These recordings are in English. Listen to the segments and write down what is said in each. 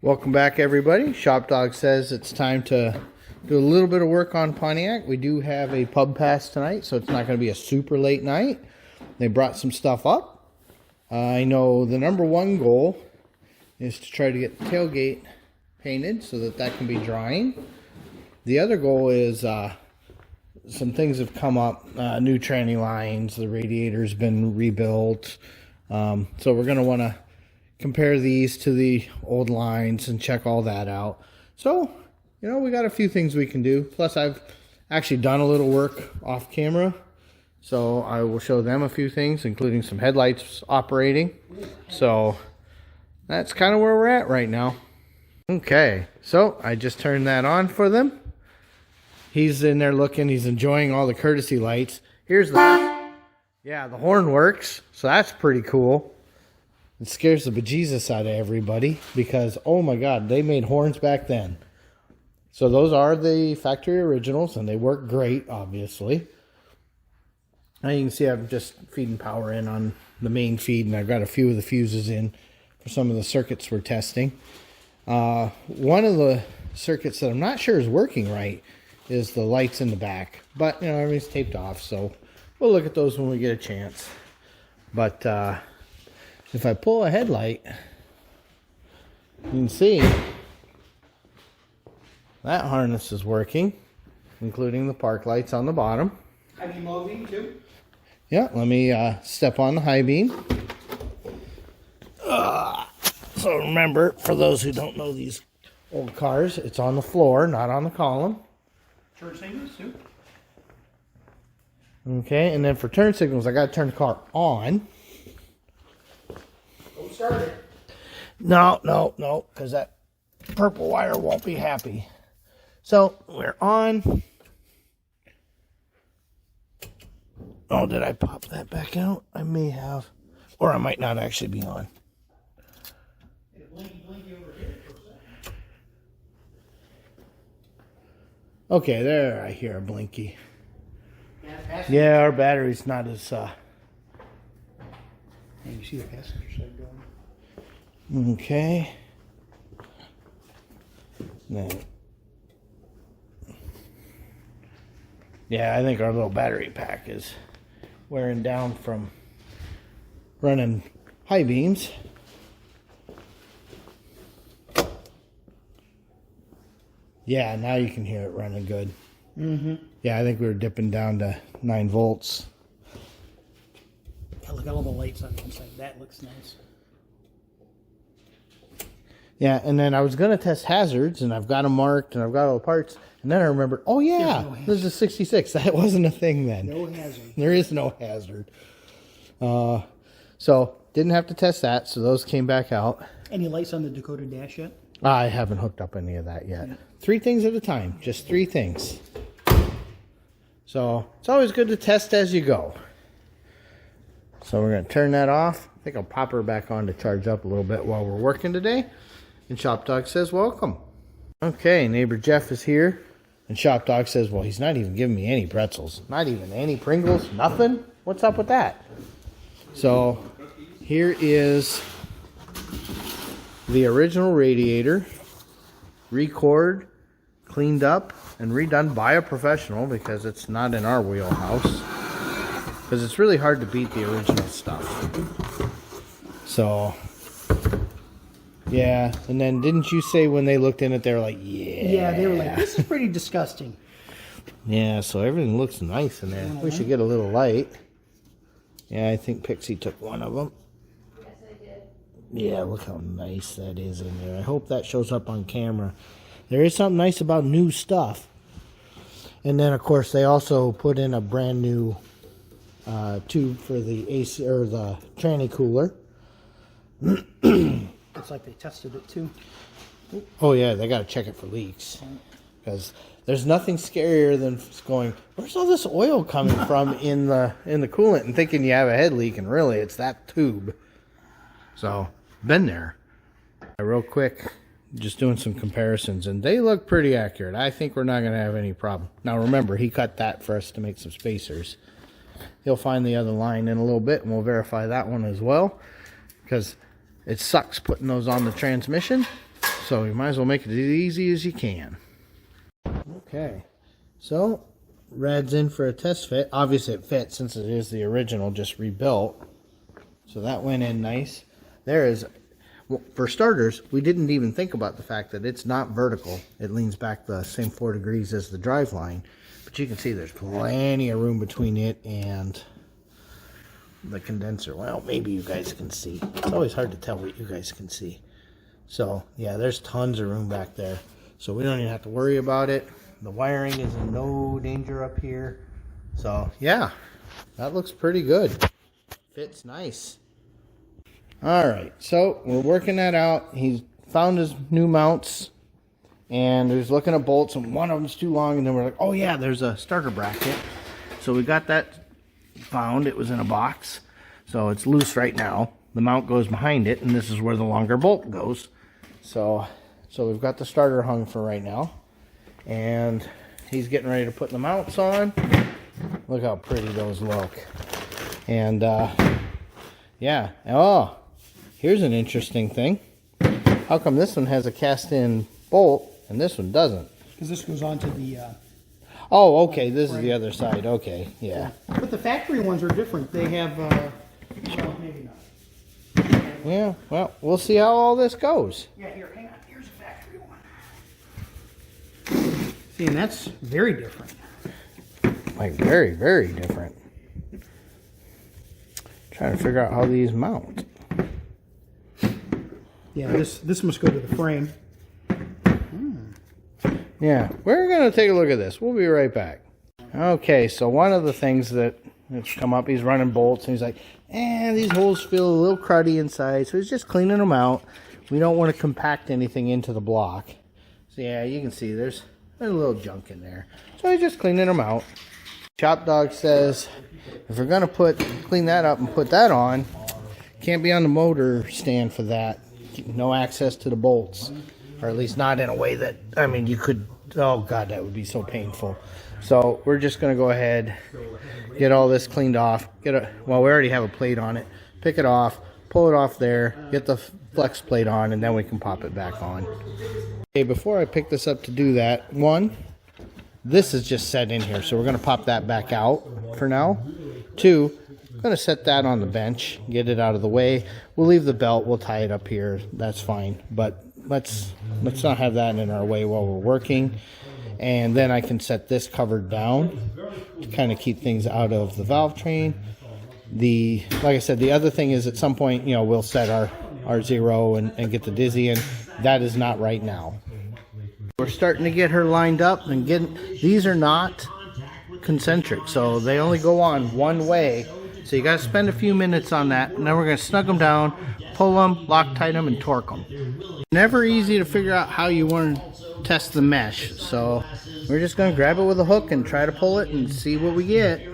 Welcome back, everybody. ShopDog says it's time to do a little bit of work on Pontiac. We do have a pub pass tonight, so it's not going to be a super late night. They brought some stuff up. I know the number one goal is to try to get the tailgate painted so that can be drying. The other goal is some things have come up. New tranny lines, the radiator's been rebuilt. So we're going to want to compare these to the old lines and check all that out. So, you know, we got a few things we can do. Plus, I've actually done a little work off camera. So I will show them a few things, including some headlights operating. So that's kind of where we're at right now. Okay, so I just turned that on for them. He's in there looking, he's enjoying all the courtesy lights. Here's the, yeah, the horn works. So that's pretty cool. It scares the bejesus out of everybody because, oh my God, they made horns back then. So those are the factory originals and they work great, obviously. Now you can see I'm just feeding power in on the main feed, and I've got a few of the fuses in for some of the circuits we're testing. One of the circuits that I'm not sure is working right is the lights in the back. But, you know, everything's taped off, so we'll look at those when we get a chance. But, if I pull a headlight, you can see that harness is working, including the park lights on the bottom. High beam, low beam too? Yeah, let me step on the high beam. So remember, for those who don't know these old cars, it's on the floor, not on the column. Turn signals too? Okay, and then for turn signals, I got to turn the car on. Start it. No, because that purple wire won't be happy. So we're on. Oh, did I pop that back out? I may have, or I might not actually be on. Okay, there I hear a blinky. Yeah, our battery's not as And you see the passenger side going. okay. Then, yeah, I think our little battery pack is wearing down from running high beams. Yeah, now you can hear it running good. Mm-hmm. Yeah, I think we were dipping down to 9 volts. Yeah, look at all the lights on the inside. That looks nice. Yeah, and then I was going to test hazards, and I've got them marked, and I've got all the parts. And then I remembered, oh yeah, this is a 66. That wasn't a thing then. No hazard. There is no hazard. So, didn't have to test that, so those came back out. Any lights on the Dakota dash yet? I haven't hooked up any of that yet. Yeah. 3 things at a time, just 3 things. So, it's always good to test as you go. So we're going to turn that off. I think I'll pop her back on to charge up a little bit while we're working today. And ShopDog says, welcome. Okay, neighbor Jeff is here. And ShopDog says, well, he's not even giving me any pretzels. Not even any Pringles, nothing. What's up with that? So here is the original radiator. Record, cleaned up, and redone by a professional because it's not in our wheelhouse. Because it's really hard to beat the original stuff. So, yeah. And then didn't you say when they looked in it, they were like, yeah. Yeah, they were like, this is pretty disgusting. Yeah, so everything looks nice in there. We should get a little light. Yeah, I think Pixie took one of them. Yes, I did. Yeah, look how nice that is in there. I hope that shows up on camera. There is something nice about new stuff. And then, of course, they also put in a brand new tube for the AC or the tranny cooler. Looks like they tested it too. Oh yeah, they got to check it for leaks because there's nothing scarier than going, where's all this oil coming from in the coolant, and thinking you have a head leak, and really it's that tube. So been there. Real quick, just doing some comparisons, and they look pretty accurate. I think we're not going to have any problem. Now remember, he cut that for us to make some spacers. He'll find the other line in a little bit, and we'll verify that one as well, because it sucks putting those on the transmission. So you might as well make it as easy as you can. Okay, so Rad's in for a test fit. Obviously it fits since it is the original, just rebuilt. So that went in nice. There is, well, for starters, we didn't even think about the fact that it's not vertical. It leans back the same 4 degrees as the drive line. But you can see there's plenty of room between it and the condenser. Well, maybe you guys can see. It's always hard to tell what you guys can see. So, yeah, there's tons of room back there. So we don't even have to worry about it. The wiring is in no danger up here. So, yeah, that looks pretty good. Fits nice. Alright, so we're working that out. He's found his new mounts. And he was looking at bolts, and one of them's too long. And then we're like, oh, yeah, there's a starter bracket. So we got that found. It was in a box. So it's loose right now. The mount goes behind it, and this is where the longer bolt goes. So we've got the starter hung for right now. And he's getting ready to put the mounts on. Look how pretty those look. And, yeah. Oh, here's an interesting thing. How come this one has a cast-in bolt and this one doesn't? Because this goes on to the... oh, okay. This is the other side. Okay, yeah. But the factory ones are different. They have... well, maybe not. Yeah, well, we'll see how all this goes. Yeah, here, hang on. Here's a factory one. See, and that's very different. Like, very, very different. Trying to figure out how these mount. Yeah, this must go to the frame. Yeah, we're going to take a look at this. We'll be right back. Okay, so one of the things that's come up, he's running bolts, and he's like, these holes feel a little cruddy inside, so he's just cleaning them out. We don't want to compact anything into the block. So yeah, you can see there's a little junk in there. So he's just cleaning them out. ShopDog says, if we're going to clean that up and put that on, can't be on the motor stand for that. No access to the bolts. Or at least not in a way that, I mean, you could, oh God, that would be so painful. So we're just going to go ahead, get all this cleaned off. Well, we already have a plate on it. Pick it off, pull it off there, get the flex plate on, and then we can pop it back on. Okay, before I pick this up to do that, one, this is just set in here, so we're going to pop that back out for now. Two, I'm going to set that on the bench, get it out of the way. We'll leave the belt, we'll tie it up here, that's fine. But let's not have that in our way while we're working. And then I can set this covered down to kind of keep things out of the valve train. Like I said, the other thing is at some point, you know, we'll set our zero and get the dizzy, and that is not right now. We're starting to get her lined up and these are not concentric, so they only go on one way. So you got to spend a few minutes on that, and then we're going to snug them down, pull them, Loctite them, and torque them. Never easy to figure out how you want to test the mesh, so we're just going to grab it with a hook and try to pull it and see what we get.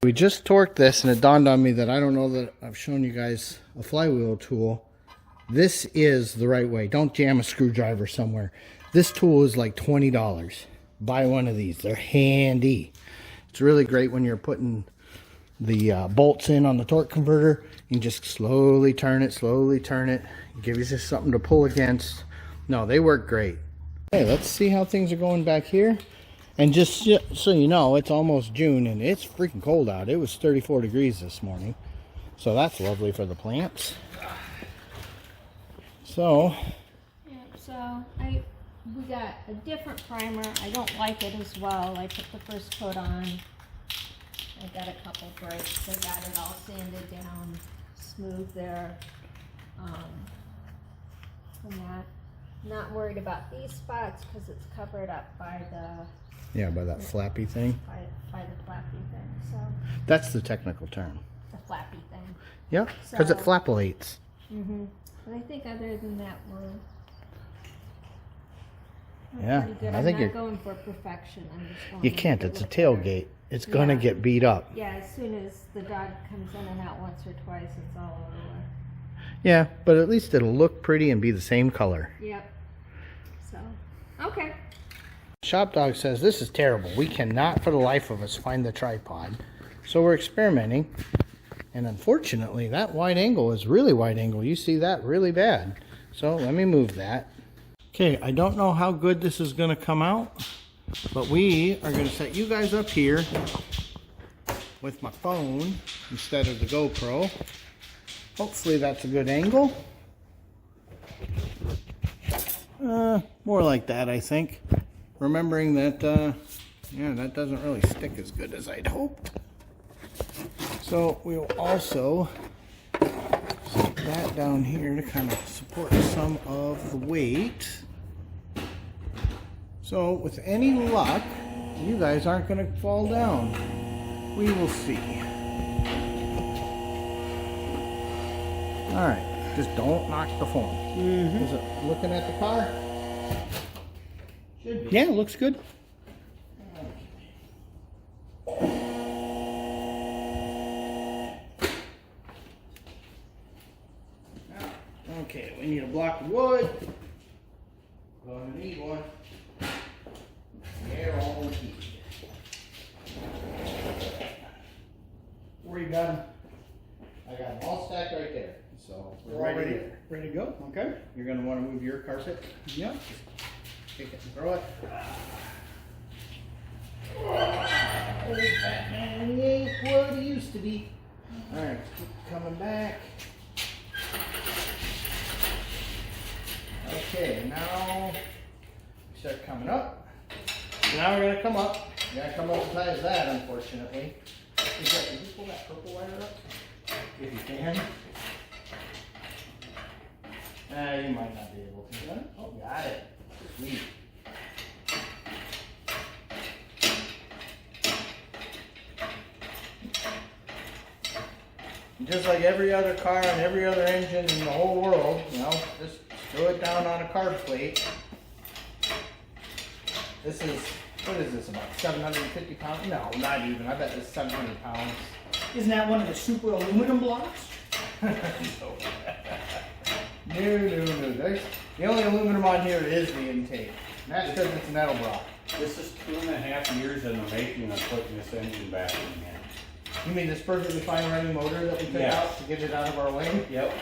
We just torqued this, and it dawned on me that I don't know that I've shown you guys a flywheel tool. This is the right way. Don't jam a screwdriver somewhere. This tool is like $20. Buy one of these. They're handy. It's really great when you're putting the bolts in on the torque converter. You can just slowly turn it, give you just something to pull against. No, they work great. Hey, let's see how things are going back here. And just so you know, it's almost June and it's freaking cold out. It was 34 degrees this morning, so that's lovely for the plants. So yeah, so we got a different primer. I don't like it as well. I put the first coat on. I got a couple breaks. I got it all sanded down, smooth there. And not worried about these spots because it's covered up by by that flappy thing. By the flappy thing. So that's the technical term. the flappy thing. Yeah, because it flapellates. But I think other than that, we're Yeah, pretty good. I think I'm you're not going for perfection. I'm just going You to can't. make it It's a look better. tailgate. It's gonna get beat up. Yeah, as soon as the dog comes in and out once or twice, it's all over. Yeah, but at least it'll look pretty and be the same color. Yep. So, okay. ShopDog says this is terrible. We cannot for the life of us find the tripod. So we're experimenting. And unfortunately, that wide angle is really wide angle. You see that really bad. So let me move that. Okay, I don't know how good this is going to come out, but we are going to set you guys up here with my phone instead of the GoPro. Hopefully that's a good angle. More like that, I think. Remembering that, yeah, that doesn't really stick as good as I'd hoped. So we'll also set that down here to kind of support some of the weight. So with any luck, you guys aren't going to fall down. We will see. All right, just don't knock the phone. Is it looking at the car? Should be. Yeah, it looks good. Okay, we need a block of wood. Gonna need one. Guaranteed. Where you got them? I got them all stacked right there. So They're all ready to go. Okay. You're gonna want to move your carpet. Yeah. Take it and throw it. Old fat man, he ain't what he used to be. Alright, keep coming back. Okay, now we start coming up. Now we're gonna come up. You gotta come up as high as that, unfortunately. Can you pull that purple wire up? If you can. You might not be able to. Oh, got it. Sweet. Just like every other car and every other engine in the whole world, you know, just throw it down on a carb plate. This is, what is this, about 750 pounds? No, not even. I bet it's 700 pounds. Isn't that one of the super aluminum blocks? No. There's, the only aluminum on here is the intake. And that's because it's metal block. This is 2.5 years in the making of putting this engine back in here. You mean this perfectly fine running motor that we took Yes. out to get it out of our way? Yep.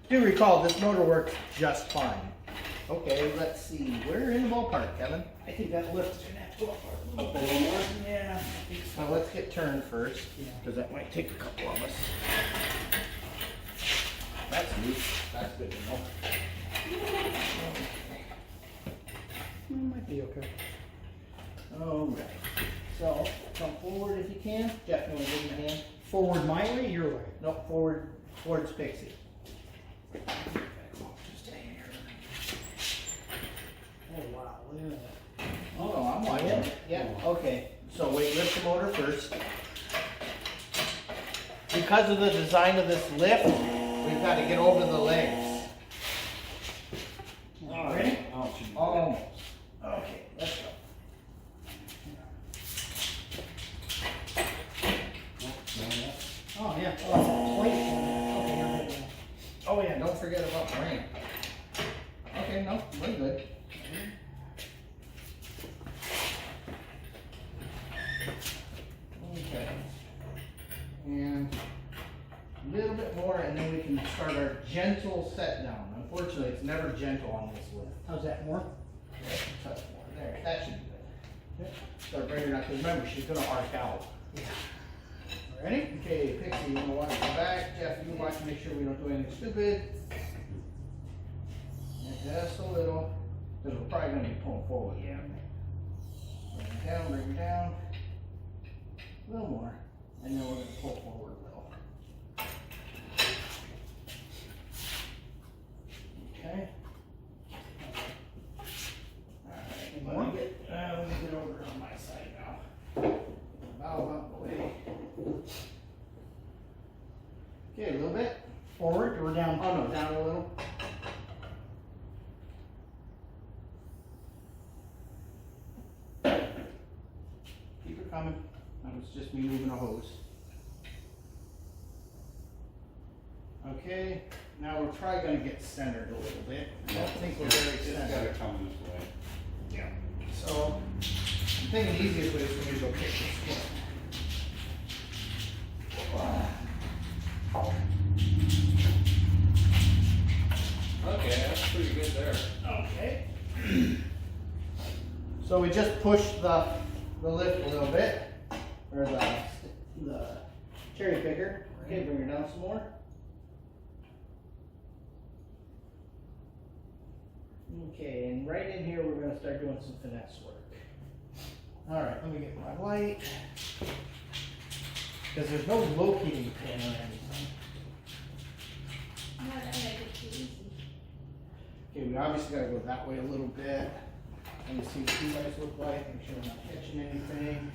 Do recall, this motor works just fine. Okay, let's see. We're in the ballpark, Kevin. I think that lift is gonna have to go up a little A little more? Yeah, I think so. So let's get turned first, Yeah. because that might take a couple of us. That's loose. That's good to know. Might be okay. Alright. So, come forward if you can. Jeff, you want to give me a hand? Forward my way, your way. No, forward towards Pixie. Oh wow, look at that. Oh, no, I'm watching. Yeah, okay. So wait, lift the motor first. Because of the design of this lift, we've got to get over the legs. Ready? Oh, it should be Almost. Okay, let's go. Oh yeah. Oh, it's a plate. Okay, you're good. Oh yeah, don't forget about the ramp. Okay, no, we're good. Okay. And a little bit more, and then we can start our gentle set down. Unfortunately, it's never gentle on this lift. How's that more? Yeah, touch more. There, that should be good. Okay. Start bringing her up, because remember, she's going to arc out. Yeah. Ready? Okay, Pixie, you want to watch the back. Jeff, you watch to make sure we don't do anything stupid. And just a little, because we're probably going to be pulling forward. Yeah. Bring her down. A little more. And then we're going to pull forward a little. Okay. Alright, let me get over on my side now. Valve out the way. Okay, a little bit. Forward or down? Oh no, down a little. Keep it coming. That was just me moving a hose. Okay, now we're probably going to get centered a little bit. I don't think we're very It's centered. gotta come this way. Yeah. So, I think the easiest way is for me to go kick this foot. Okay, that's pretty good. good there. Okay. So we just pushed the lift a little bit, or the cherry picker. Okay, bring her down some more. Okay, and right in here we're going to start doing some finesse work. All right, let me get my light, because there's no locating pin or anything. No, that makes it too easy. Okay, we obviously got to go that way a little bit. Let me see what you guys look like. Make sure I'm not catching anything.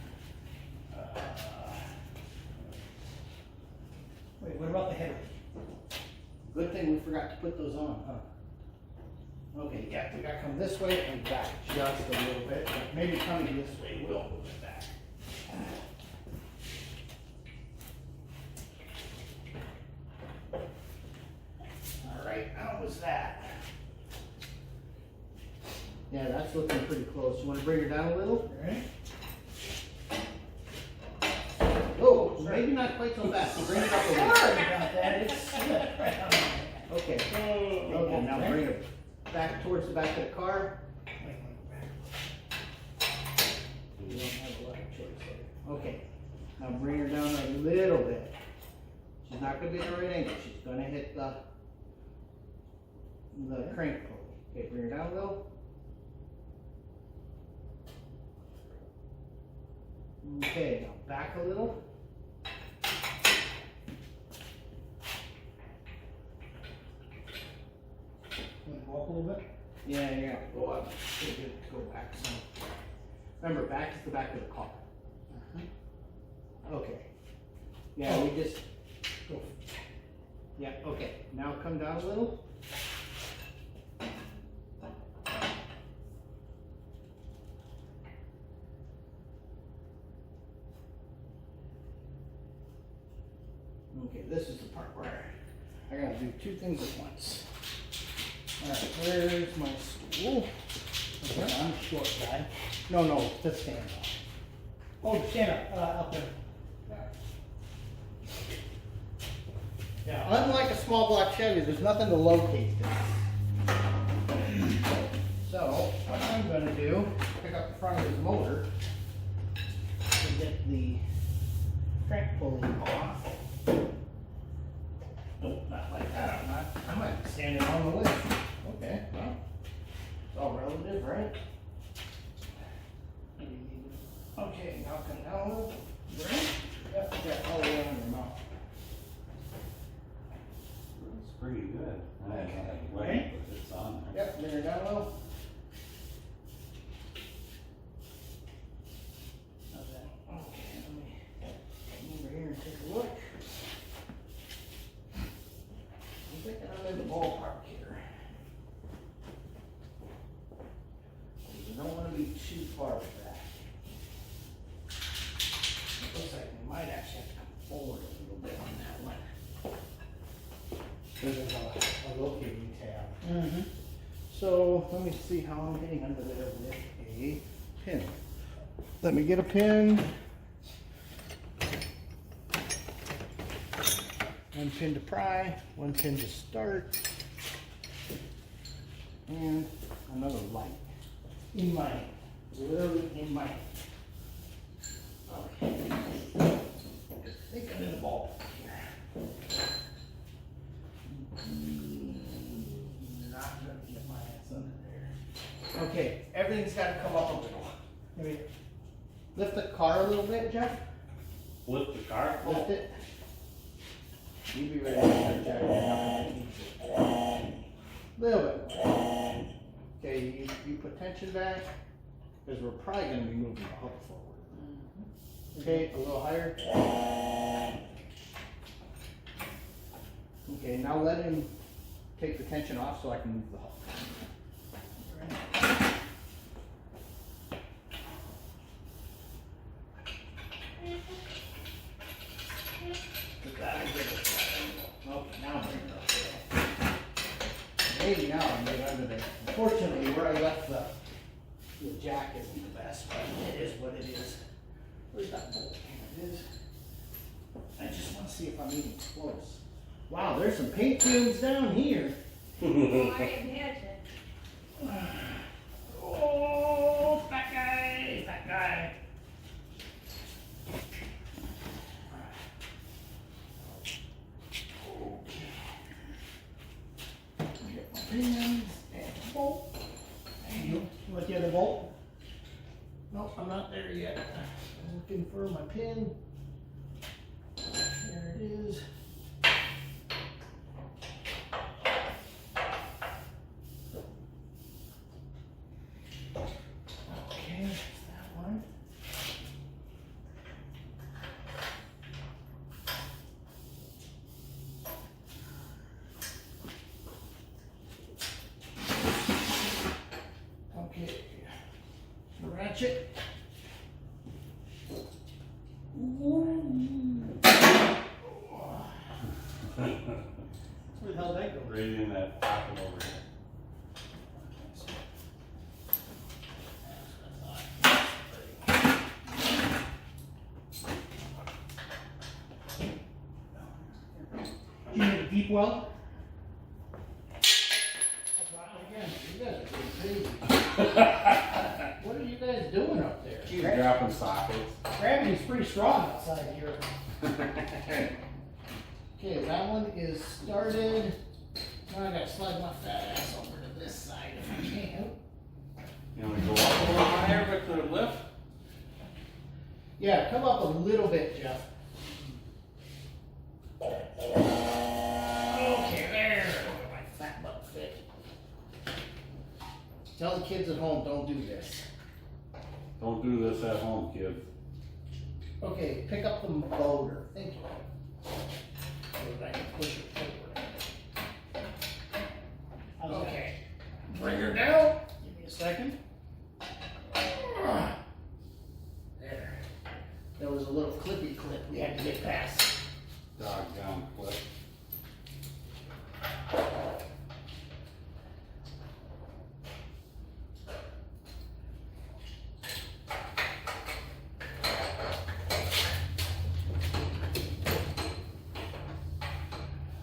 Wait, what about the header? Good thing we forgot to put those on, huh? Okay, yeah, we gotta come this way and back just a little bit. But maybe coming this way will move it back. All right, how was that? Yeah, that's looking pretty close. You want to bring her down a little? All right. Oh, maybe not quite so fast. Bring it up a little. Sorry about that. It's slipped right on there. Okay. Okay, now bring it back towards the back of the car. Wait, You don't have a lot of choice there. Okay. Now bring her down a little bit. She's not going to be at the right angle. She's going to hit the crank pulley. Okay, bring her down a little. Okay, now back a little. Want to walk a little bit? Yeah. Go up. Go back some. Remember, back is the back of the car. Okay. Yeah, we just. Go. Yeah, okay. Now come down a little. Okay, this is the part where I gotta do two things at once. Alright, where's my stool? Okay, I'm a short guy. No, the stand up. Oh, the stand up there. Yeah, unlike a small block Chevy, there's nothing to locate this. So, what I'm gonna do, pick up the front of his motor and get the crank pulley off. Nope, not like that. I might be standing on the lift. Okay, well, it's all relative, right? Okay, now come down a little. Right? Yep, yeah, all the way on your mouth. It's pretty good. I Okay. can't wait, but it's on there. Yep, bring her down a little. How's that? Okay, let me come over here and take a look. I'm thinking I'm in the ballpark here. You don't want to be too far with that. It looks like we might actually have to come forward a little bit on that one. There's a locating tab. Mm-hmm. So let me see how I'm getting under there with a pin. Let me get a pin. One pin to pry, one pin to start, and another light in my hand, literally in my hand. Okay. I think I'm in the ball here. Not gonna get my ass under there. Okay, everything's gotta come up a little. Maybe lift the car a little bit, Jeff. Flip the car? Lift it. You be ready to start, Jack. You're not gonna need it. Little bit more. Okay, you put tension back, because we're probably gonna be moving the hook forward. Okay, a little higher. Okay, now let him take the tension off so I can move the hook. Put that a bit of okay, now bring it up there. Maybe now I'm right under there. Unfortunately, where I left the jack isn't the best, but it is what it is. Where's that bolt? Here it is. I just want to see if I'm even close. Wow, there's some paint fumes down here. I imagine. there yet. I'm looking for my pin. There it is. Okay, that's that one. Okay, ratchet. Where the hell did that go? Right in that pocket over here. You need a deep well? Again, you guys are crazy. What are you guys doing up there? She's dropping sockets. Gravity's pretty strong outside here. Okay, that one is started. Now I gotta slide my fat ass over to this side if I can. You want to go up a little higher with the lift? Yeah, come up a little bit, Jeff. Okay, there. Where my fat butt fit. Tell the kids at home, don't do this. Don't do this at home, kid. Okay, pick up the motor. Thank you. So that I can push it forward. Okay. Bring her down. Give me a second. There. There was a little clippy clip we had to get past. Doggone clip.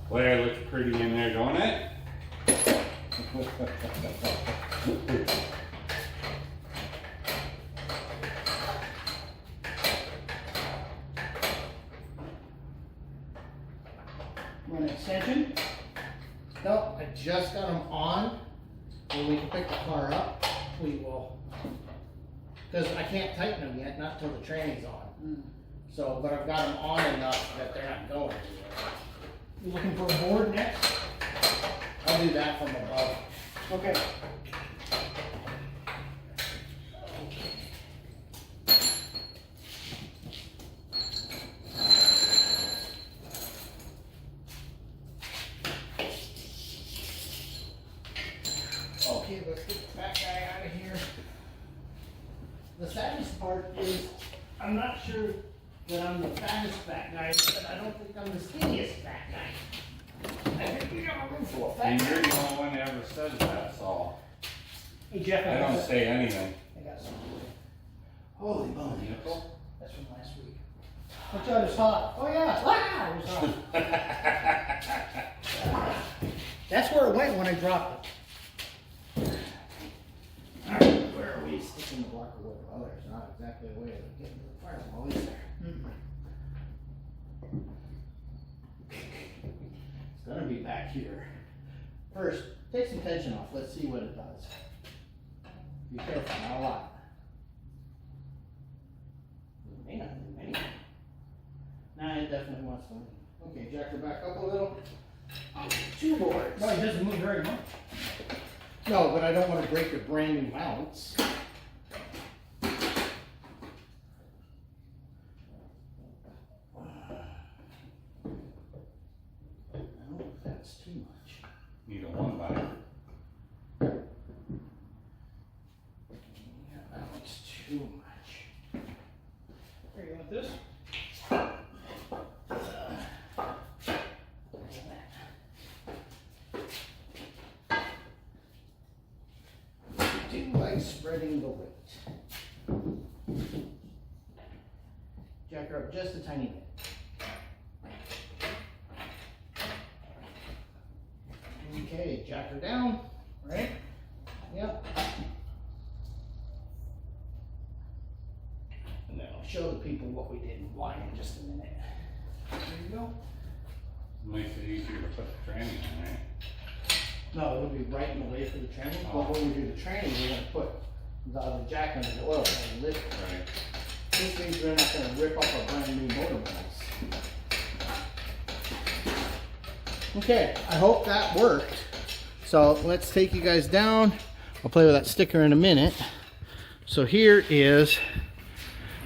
Well, it looks pretty in there, don't it? Want an extension? No, I just got them on. When we can pick the car up, we will. Because I can't tighten them yet, not till the training's on. So, but I've got them on enough that they're not going anywhere. You looking for a board next? I'll do that from above. Okay. Okay, let's get the fat guy out of here. The saddest part is, I'm not sure that I'm the fattest fat guy, but I don't think I'm the skinniest fat guy. I think we got a room full of fat And guys. you're the only one that ever says that, so Hey Jeff, I don't say anything. I got some. Holy moly. That's from last week. Watch out, it's hot. Oh yeah, wow, it was hot. That's where it went when I dropped it. Alright, where are we? Sticking the block of wood. Well, there's not exactly a way of getting to the firewall, is there? It's gonna be back here. First, take some tension off. Let's see what it does. Be careful, not a lot. It may not do anything. Nah, it definitely wants to. Okay, jack her back up a little. Two boards. No, it doesn't move very much. No, but I don't want to break your brand new mounts. No, that's too much. Need a one by. Yeah, that one's too much. Here, you want this? I do like spreading the weight. Jack her up just a tiny bit. Okay, jack her down, right? Yep. And then I'll show the people what we did and why in just a minute. There you go. Makes it easier to put the training in, right? No, it would be right in the way for the training, but when we do the training, we're gonna put the jack under the oil and lift. Right. This means we're not going to rip up our brand new motor bolts. Okay, I hope that worked. So let's take you guys down. I'll play with that sticker in a minute. So here is,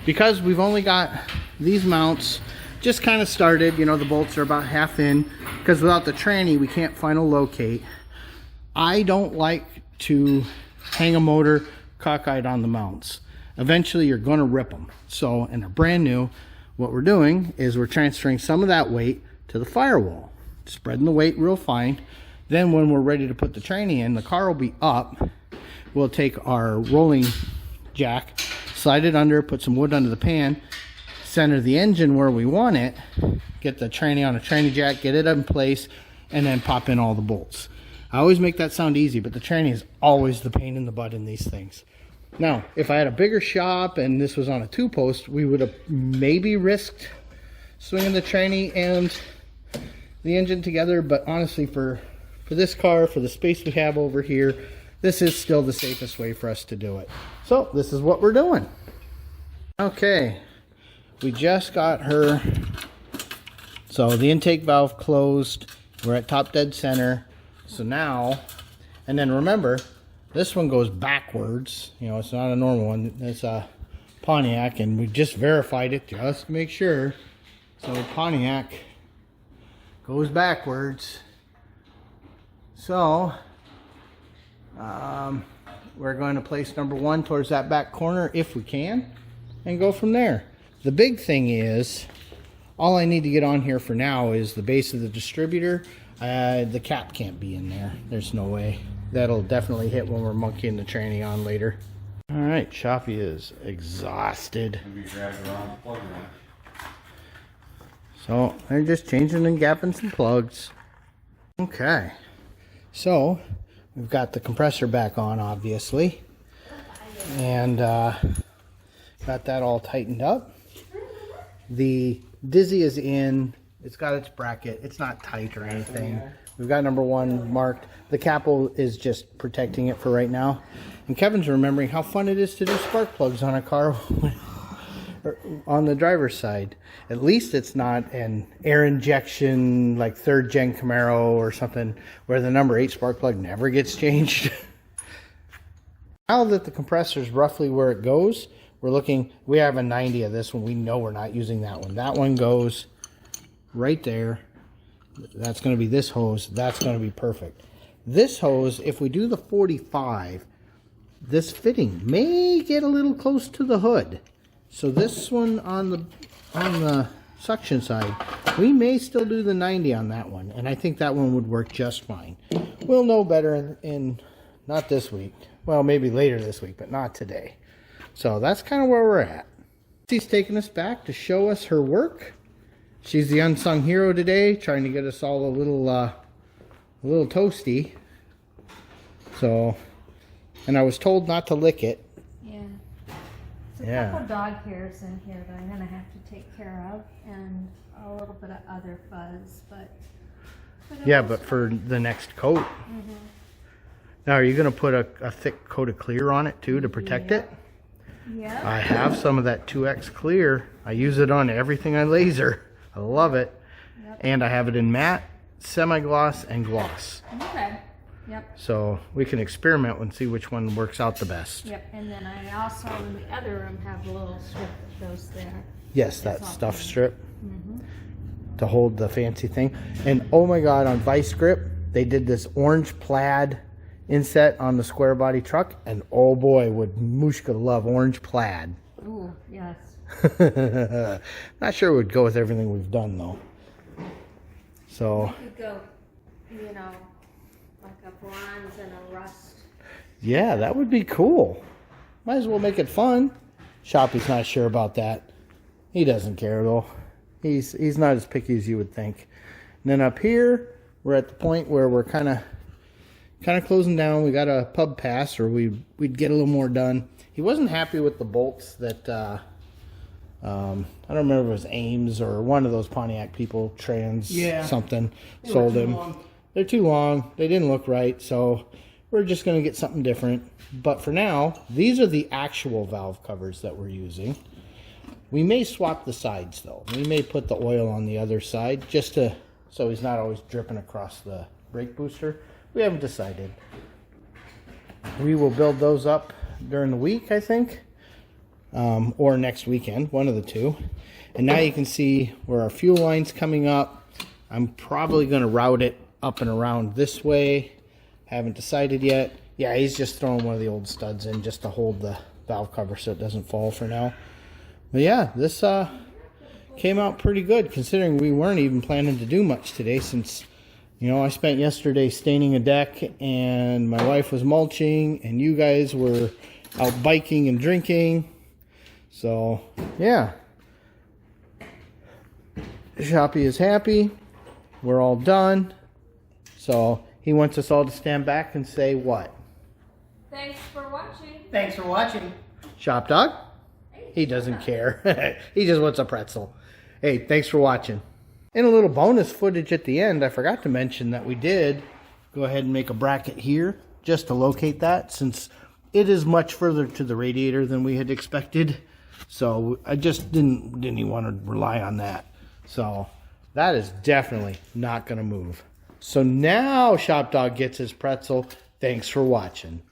because we've only got these mounts just kind of started, you know, the bolts are about half in, because without the tranny we can't final locate. I don't like to hang a motor cockeyed on the mounts. Eventually you're going to rip them. So, and they're brand new. What we're doing is we're transferring some of that weight to the firewall, spreading the weight real fine. Then when we're ready to put the tranny in, the car will be up. We'll take our rolling jack, slide it under, put some wood under the pan, center the engine where we want it, get the tranny on a tranny jack, get it in place, and then pop in all the bolts. I always make that sound easy, but the tranny is always the pain in the butt in these things. Now, if I had a bigger shop and this was on a 2-post, we would have maybe risked swinging the tranny and the engine together, but honestly, for this car, for the space we have over here, this is still the safest way for us to do it. So this is what we're doing. Okay, we just got her. So the intake valve closed. We're at top dead center. So now, and then remember, this one goes backwards. You know, it's not a normal one. It's a Pontiac, and we just verified it just to make sure. So Pontiac goes backwards. So we're going to place number 1 towards that back corner if we can, and go from there. The big thing is, all I need to get on here for now is the base of the distributor. The cap can't be in there. There's no way. That'll definitely hit when we're monkeying the tranny on later. All right, Shoppy is exhausted. Maybe grab the wrong plug in. So they're just changing and gapping some plugs. Okay, so we've got the compressor back on, obviously, and got that all tightened up. The Dizzy is in. It's got its bracket. It's not tight or anything. We've got number 1 marked. The capo is just protecting it for right now. And Kevin's remembering how fun it is to do spark plugs on a car on the driver's side. At least it's not an air injection like 3rd gen Camaro or something where the number 8 spark plug never gets changed. Now that the compressor is roughly where it goes, we're looking, we have a 90 of this one. We know we're not using that one. That one goes right there. That's going to be this hose. That's going to be perfect. This hose, if we do the 45, this fitting may get a little close to the hood. So this one on the suction side, we may still do the 90 on that one, and I think that one would work just fine. We'll know better in not this week. Well, maybe later this week, but not today. So that's kind of where we're at. She's taking us back to show us her work. She's the unsung hero today, trying to get us all a little toasty. So, and I was told not to lick it. Yeah. There's a couple dog hairs in here that I'm going to have to take care of, and a little bit of other fuzz, but... Yeah, but for the next coat. Mm-hmm. Now, are you going to put a thick coat of clear on it, too, to protect it? Yeah. I have some of that 2X clear. I use it on everything I laser. I love it. Yep. And I have it in matte, semi-gloss, and gloss. Okay. Yep. So we can experiment and see which one works out the best. Yep. And then I also, in the other room, have a little strip that goes there. Yes, that stuff strip Mm-hmm. to hold the fancy thing. And oh my God, on Vice Grip, they did this orange plaid inset on the square body truck. And oh boy, would Mushka love orange plaid. Ooh, yes. Not sure it would go with everything we've done though. So I could go, you know, like a bronze and a rust. yeah, that would be cool. Might as well make it fun. Shoppy's not sure about that. He doesn't care though. He's not as picky as you would think. And then up here, we're at the point where we're kind of closing down. We got a pub pass, or we'd get a little more done. He wasn't happy with the bolts that I don't remember if it was Ames or one of those Pontiac people, something, sold him. They're too long. They didn't look right, so we're just going to get something different. But for now, these are the actual valve covers that we're using. We may swap the sides though. We may put the oil on the other side just to, so he's not always dripping across the brake booster. We haven't decided. We will build those up during the week, I think, or next weekend, one of the two. And now you can see where our fuel line's coming up. I'm probably going to route it up and around this way. Haven't decided yet. Yeah, he's just throwing one of the old studs in just to hold the valve cover so it doesn't fall for now. But yeah, this came out pretty good considering we weren't even planning to do much today since, you know, I spent yesterday staining a deck and my wife was mulching and you guys were out biking and drinking. So, yeah. Shoppy is happy. We're all done. So, he wants us all to stand back and say what? Thanks for watching. Thanks for watching. Shop Dog? He doesn't care. He just wants a pretzel. Hey, thanks for watching. And a little bonus footage at the end. I forgot to mention that we did go ahead and make a bracket here just to locate that since it is much further to the radiator than we had expected. So I just didn't even want to rely on that. So that is definitely not going to move. So now Shop Dog gets his pretzel. Thanks for watching.